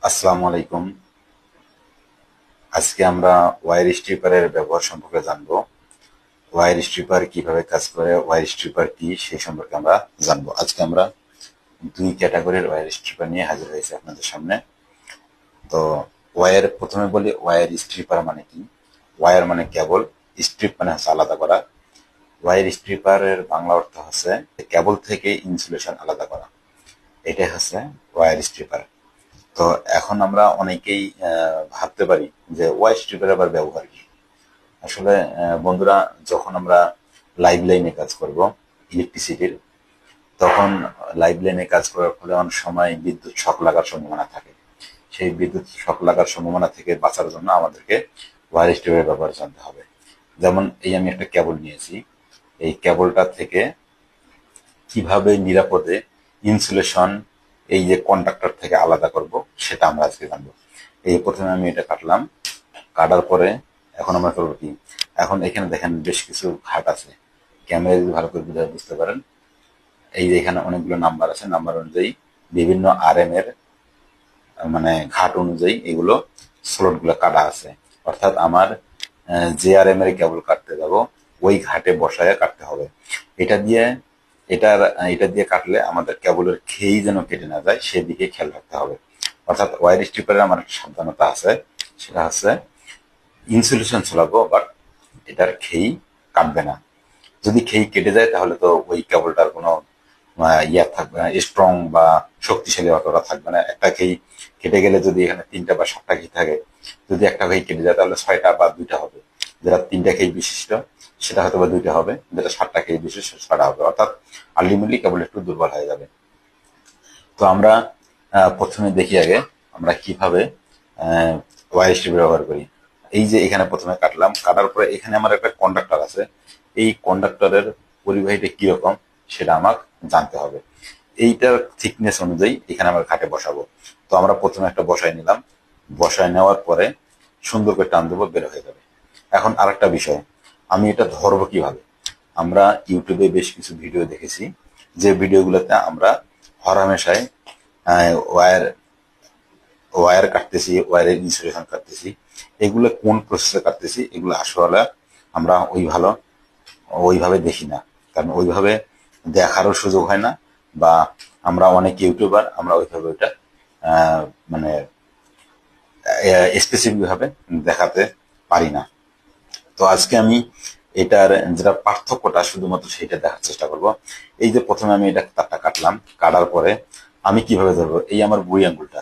আসসালামু আলাইকুম। আজকে আমরা ওয়্যার স্ট্রিপারের ব্যবহার সম্পর্কে জানবো। ওয়্যার স্ট্রিপার কিভাবে কাজ করে, ওয়্যার স্ট্রিপার কি সেই সম্পর্কে আমরা জানবো। আজকে আমরা দুই ক্যাটাগরির ওয়্যার স্ট্রিপার নিয়ে হাজির হয়েছে আপনাদের সামনে। তো প্রথমে বলি ওয়্যার স্ট্রিপার মানে কি। ওয়্যার মানে কেবল, স্ট্রিপ মানে হচ্ছে আলাদা করা। ওয়্যার স্ট্রিপারের বাংলা অর্থ হচ্ছে কেবল থেকে ইনসুলেশন আলাদা করা। এটাই হচ্ছে ওয়্যার স্ট্রিপার। তো এখন আমরা অনেকেই ভাবতে পারি যে ওয়্যার স্ট্রিপার আবার ব্যবহার কি। আসলে বন্ধুরা, যখন আমরা লাইভ লাইনে কাজ করব ইলেকট্রিসিটির, তখন লাইভ লাইনে কাজ করার ফলে অনেক সময় বিদ্যুৎ শক লাগার সম্ভাবনা থাকে। সেই বিদ্যুৎ শক লাগার সম্ভাবনা থেকে বাঁচার জন্য আমাদেরকে ওয়্যার স্ট্রিপের ব্যবহার জানতে হবে। যেমন এই আমি একটা কেবল নিয়েছি, এই কেবলটা থেকে কিভাবে নিরাপদে ইনসুলেশন এই যে কন্ডাক্টর থেকে আলাদা করব সেটা আমরা আজকে জানবো। এই প্রথমে আমি এটা কাটলাম, কাটার পরে এখন আমরা করবো কি। এখন এখানে দেখেন বেশ কিছু ঘাট আছে, ক্যামেরা যদি ভালো করে বুঝতে পারেন। এই যে এখানে অনেকগুলো নাম্বার আছে, নাম্বার অনুযায়ী বিভিন্ন আরএম এর মানে ঘাট অনুযায়ী এগুলো স্লট গুলো কাটা আছে। অর্থাৎ আমার যে আরএম এর কেবল কাটতে যাব ওই ঘাটে বসায় কাটতে হবে। এটা দিয়ে এটার এটা দিয়ে কাটলে আমাদের কেবলের খেই যেন কেটে না যায় সেদিকে খেয়াল রাখতে হবে। অর্থাৎ ওয়্যার স্ট্রিপারের আমার একটা সাবধানতা আছে, সেটা হচ্ছে ইনসুলেশন ছড়াবো বাট এটার খেই কাটবে না। যদি খেই কেটে যায় তাহলে তো ওই কেবলটার কোনো ইয়া থাকবে না, স্ট্রং বা শক্তিশালী অতটা থাকবে না। একটা খেই কেটে গেলে যদি এখানে 3টা বা 7টা খেই থাকে, যদি একটা খেই কেটে যায় তাহলে 6টা বা 2টা হবে। যেটা 3টা খেই বিশিষ্ট সেটা হয়তো বা 2টা হবে, যেটা 7টা খেই বিশিষ্ট 6টা হবে। অর্থাৎ আলটিমেটলি কেবল একটু দুর্বল হয়ে যাবে। তো আমরা প্রথমে দেখি আগে আমরা কিভাবে ওয়্যার স্ট্রিপ ব্যবহার করি। এই যে এখানে প্রথমে কাটলাম, কাটার পরে এখানে আমার একটা কন্ডাক্টর আছে। এই কন্ডাক্টরের পরিবাহীটা কিরকম সেটা আমাকে জানতে হবে। এইটার থিকনেস অনুযায়ী এখানে আমরা ঘাটে বসাবো। তো আমরা প্রথমে একটা বসাই নিলাম, বসায় নেওয়ার পরে সুন্দর করে টান দেবো, বের হয়ে যাবে। এখন আরেকটা বিষয়, আমি এটা ধরবো কিভাবে। আমরা ইউটিউবে বেশ কিছু ভিডিও দেখেছি, যে ভিডিওগুলোতে আমরা হরহামেশাই ওয়্যার ওয়্যার কাটতেছি, ওয়্যারের ইনসুলেশন কাটতেছি। এগুলো কোন প্রসেসে কাটতেছি এগুলো আসলে আমরা ওইভাবে দেখি না, কারণ ওইভাবে দেখারও সুযোগ হয় না, বা আমরা অনেক ইউটিউবার আমরা ওইভাবে ওইটা মানে স্পেসিফিক ভাবে দেখাতে পারি না। তো আজকে আমি এটার যেটা পার্থক্যটা শুধুমাত্র সেটা দেখার চেষ্টা করব। এই যে প্রথমে আমি এটা তারটা কাটলাম, কাটার পরে আমি কিভাবে ধরবো, এই আমার বুড়ি আঙ্গুলটা,